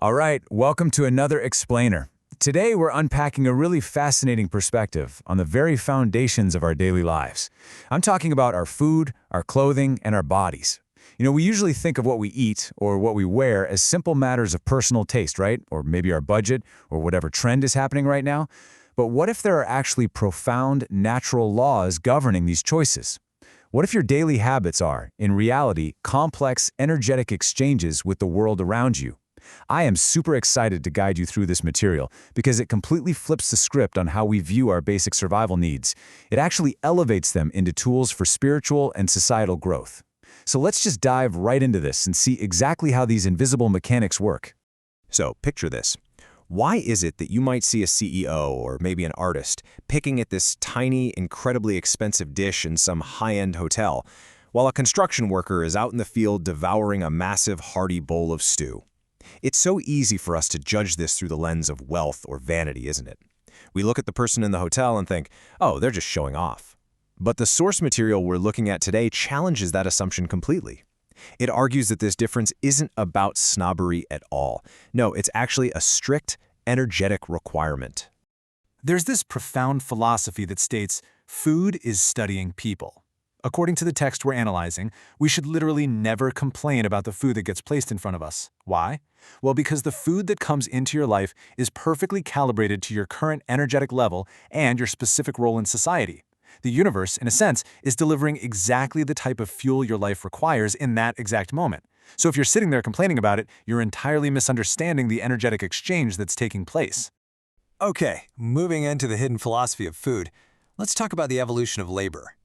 All right, welcome to another Explainer. Today we're unpacking a really fascinating perspective on the very foundations of our daily lives. I'm talking about our food, our clothing, and our bodies. We usually think of what we eat or what we wear as simple matters of personal taste, right? Or maybe our budget or whatever trend is happening right now. But what if there are actually profound natural laws governing these choices? What if your daily habits are, in reality, complex, energetic exchanges with the world around you? I am super excited to guide you through this material because it completely flips the script on how we view our basic survival needs. It actually elevates them into tools for spiritual and societal growth. So let's just dive right into this and see exactly how these invisible mechanics work. So, picture this. Why is it that you might see a CEO or maybe an artist picking at this tiny, incredibly expensive dish in some high-end hotel, while a construction worker is out in the field devouring a massive, hearty bowl of stew? It's so easy for us to judge this through the lens of wealth or vanity, isn't it? We look at the person in the hotel and think, oh, they're just showing off. But the source material we're looking at today challenges that assumption completely. It argues that this difference isn't about snobbery at all. No, it's actually a strict, energetic requirement. There's this profound philosophy that states, food is studying people. According to the text we're analyzing, we should literally never complain about the food that gets placed in front of us. Why? Well, because the food that comes into your life is perfectly calibrated to your current energetic level and your specific role in society. The universe, in a sense, is delivering exactly the type of fuel your life requires in that exact moment. So if you're sitting there complaining about it, you're entirely misunderstanding the energetic exchange that's taking place. Okay, moving into the hidden philosophy of food, let's talk about the evolution of labor.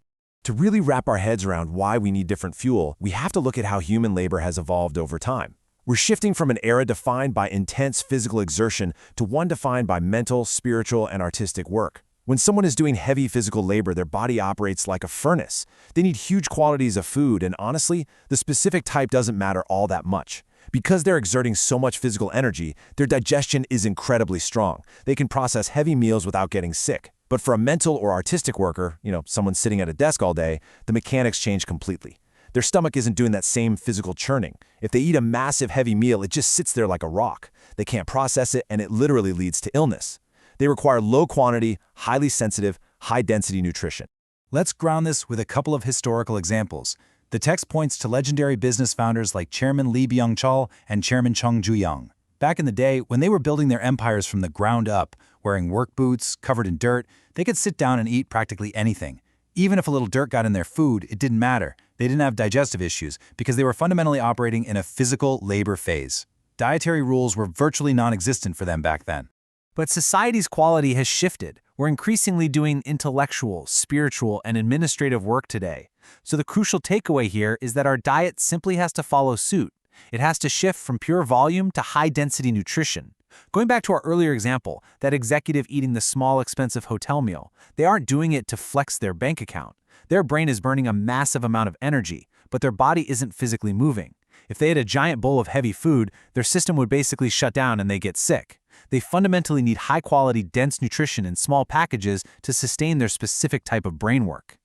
To really wrap our heads around why we need different fuel, we have to look at how human labor has evolved over time. We're shifting from an era defined by intense physical exertion to one defined by mental, spiritual, and artistic work. When someone is doing heavy physical labor, their body operates like a furnace. They need huge quantities of food, and honestly, the specific type doesn't matter all that much. Because they're exerting so much physical energy, their digestion is incredibly strong. They can process heavy meals without getting sick. But for a mental or artistic worker, someone sitting at a desk all day, the mechanics change completely. Their stomach isn't doing that same physical churning. If they eat a massive heavy meal, it just sits there like a rock. They can't process it, and it literally leads to illness. They require low-quantity, highly sensitive, high-density nutrition. Let's ground this with a couple of historical examples. The text points to legendary business founders like Chairman Lee Byung-chul and Chairman Chung Ju-young. Back in the day, when they were building their empires from the ground up, wearing work boots, covered in dirt, they could sit down and eat practically anything. Even if a little dirt got in their food, it didn't matter. They didn't have digestive issues because they were fundamentally operating in a physical labor phase. Dietary rules were virtually non-existent for them back then. But society's quality has shifted. We're increasingly doing intellectual, spiritual, and administrative work today. So the crucial takeaway here is that our diet simply has to follow suit. It has to shift from pure volume to high-density nutrition. Going back to our earlier example, that executive eating the small, expensive hotel meal, they aren't doing it to flex their bank account. Their brain is burning a massive amount of energy, but their body isn't physically moving. If they had a giant bowl of heavy food, their system would basically shut down and they get sick. They fundamentally need high-quality, dense nutrition in small packages to sustain their specific type of brain work.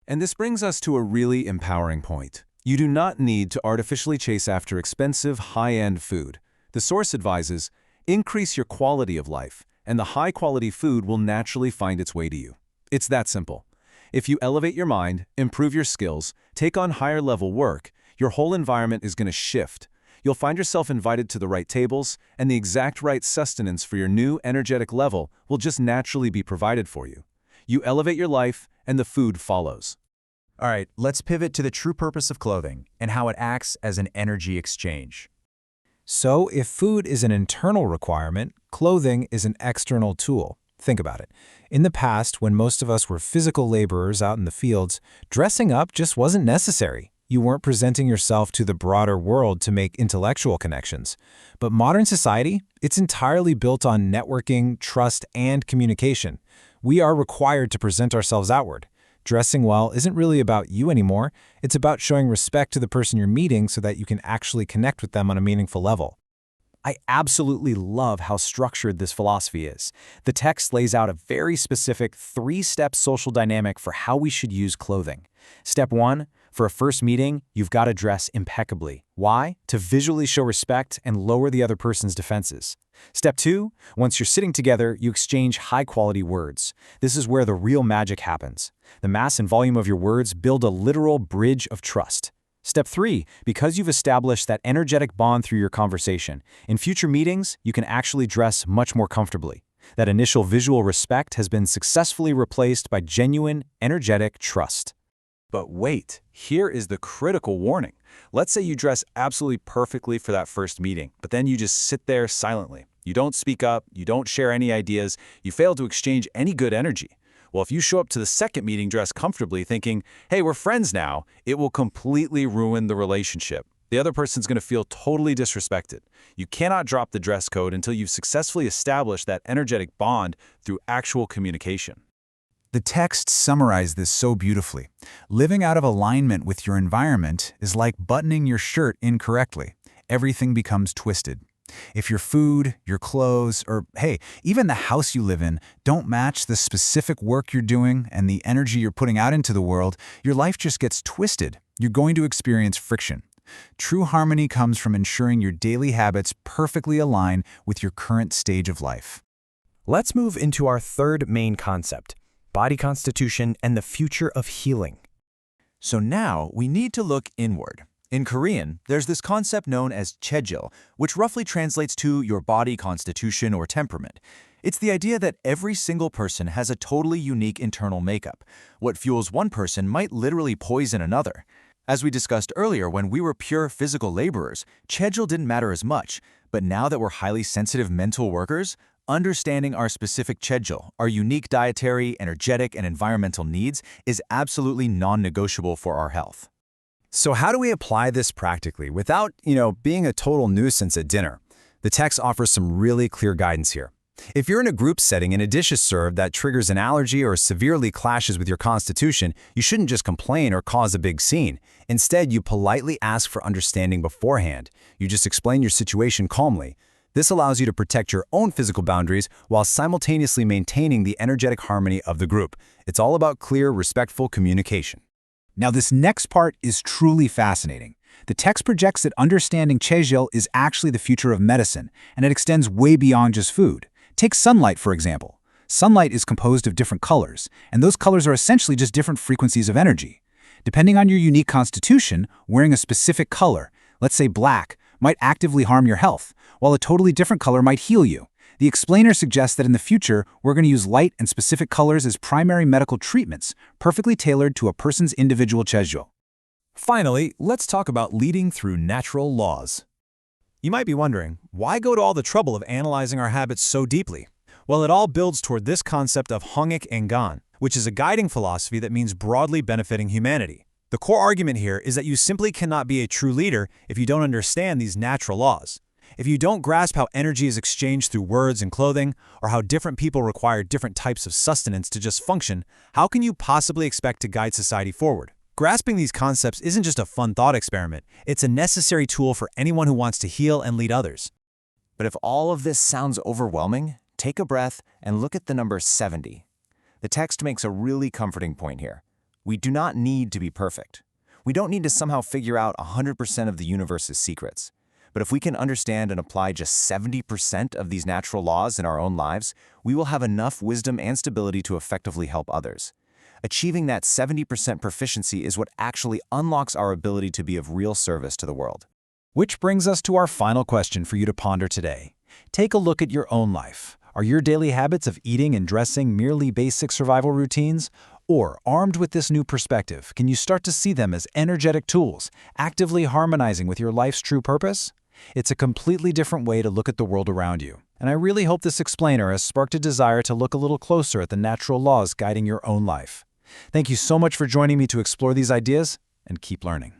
And this brings us to a really empowering point. You do not need to artificially chase after expensive, high-end food. The source advises, increase your quality of life, and the high-quality food will naturally find its way to you. It's that simple. If you elevate your mind, improve your skills, take on higher-level work, your whole environment is going to shift. You'll find yourself invited to the right tables, and the exact right sustenance for your new energetic level will just naturally be provided for you. You elevate your life, and the food follows. All right, let's pivot to the true purpose of clothing and how it acts as an energy exchange. So, if food is an internal requirement, clothing is an external tool. Think about it. In the past, when most of us were physical laborers out in the fields, dressing up just wasn't necessary. You weren't presenting yourself to the broader world to make intellectual connections. But modern society, it's entirely built on networking, trust, and communication. We are required to present ourselves outward. Dressing well isn't really about you anymore. It's about showing respect to the person you're meeting so that you can actually connect with them on a meaningful level. I absolutely love how structured this philosophy is. The text lays out a very specific 3-step social dynamic for how we should use clothing. Step 1, For a first meeting, you've got to dress impeccably. Why? To visually show respect and lower the other person's defenses. Step 2, once you're sitting together, you exchange high-quality words. This is where the real magic happens. The mass and volume of your words build a literal bridge of trust. Step 3, because you've established that energetic bond through your conversation, in future meetings, you can actually dress much more comfortably. That initial visual respect has been successfully replaced by genuine, energetic trust. But wait, here is the critical warning. Let's say you dress absolutely perfectly for that first meeting, but then you just sit there silently. You don't speak up, you don't share any ideas, you fail to exchange any good energy. Well, if you show up to the second meeting dressed comfortably thinking, hey, we're friends now, it will completely ruin the relationship. The other person's going to feel totally disrespected. You cannot drop the dress code until you've successfully established that energetic bond through actual communication. The text summarized this so beautifully. Living out of alignment with your environment is like buttoning your shirt incorrectly. Everything becomes twisted. If your food, your clothes, or hey, even the house you live in don't match the specific work you're doing and the energy you're putting out into the world, your life just gets twisted. You're going to experience friction. True harmony comes from ensuring your daily habits perfectly align with your current stage of life. Let's move into our third main concept: body constitution and the future of healing. So now we need to look inward. In Korean, there's this concept known as chejil, which roughly translates to your body constitution or temperament. It's the idea that every single person has a totally unique internal makeup. What fuels one person might literally poison another. As we discussed earlier, when we were pure physical laborers, chejil didn't matter as much. But now that we're highly sensitive mental workers, understanding our specific chejil, our unique dietary, energetic, and environmental needs is absolutely non-negotiable for our health. So how do we apply this practically without, being a total nuisance at dinner? The text offers some really clear guidance here. If you're in a group setting and a dish is served that triggers an allergy or severely clashes with your constitution, you shouldn't just complain or cause a big scene. Instead, you politely ask for understanding beforehand. You just explain your situation calmly. This allows you to protect your own physical boundaries while simultaneously maintaining the energetic harmony of the group. It's all about clear, respectful communication. Now, this next part is truly fascinating. The text projects that understanding chejil is actually the future of medicine, and it extends way beyond just food. Take sunlight, for example. Sunlight is composed of different colors, and those colors are essentially just different frequencies of energy. Depending on your unique constitution, wearing a specific color, let's say black, might actively harm your health, while a totally different color might heal you. The explainer suggests that in the future, we're going to use light and specific colors as primary medical treatments, perfectly tailored to a person's individual chejil. Finally, let's talk about leading through natural laws. You might be wondering, why go to all the trouble of analyzing our habits so deeply? Well, it all builds toward this concept of hongik engan, which is a guiding philosophy that means broadly benefiting humanity. The core argument here is that you simply cannot be a true leader if you don't understand these natural laws. If you don't grasp how energy is exchanged through words and clothing, or how different people require different types of sustenance to just function, how can you possibly expect to guide society forward? Grasping these concepts isn't just a fun thought experiment, it's a necessary tool for anyone who wants to heal and lead others. But if all of this sounds overwhelming, take a breath and look at the number 70. The text makes a really comforting point here. We do not need to be perfect. We don't need to somehow figure out 100% of the universe's secrets. But if we can understand and apply just 70% of these natural laws in our own lives, we will have enough wisdom and stability to effectively help others. Achieving that 70% proficiency is what actually unlocks our ability to be of real service to the world. Which brings us to our final question for you to ponder today. Take a look at your own life. Are your daily habits of eating and dressing merely basic survival routines? Or, armed with this new perspective, can you start to see them as energetic tools, actively harmonizing with your life's true purpose? It's a completely different way to look at the world around you. And I really hope this explainer has sparked a desire to look a little closer at the natural laws guiding your own life. Thank you so much for joining me to explore these ideas, and keep learning.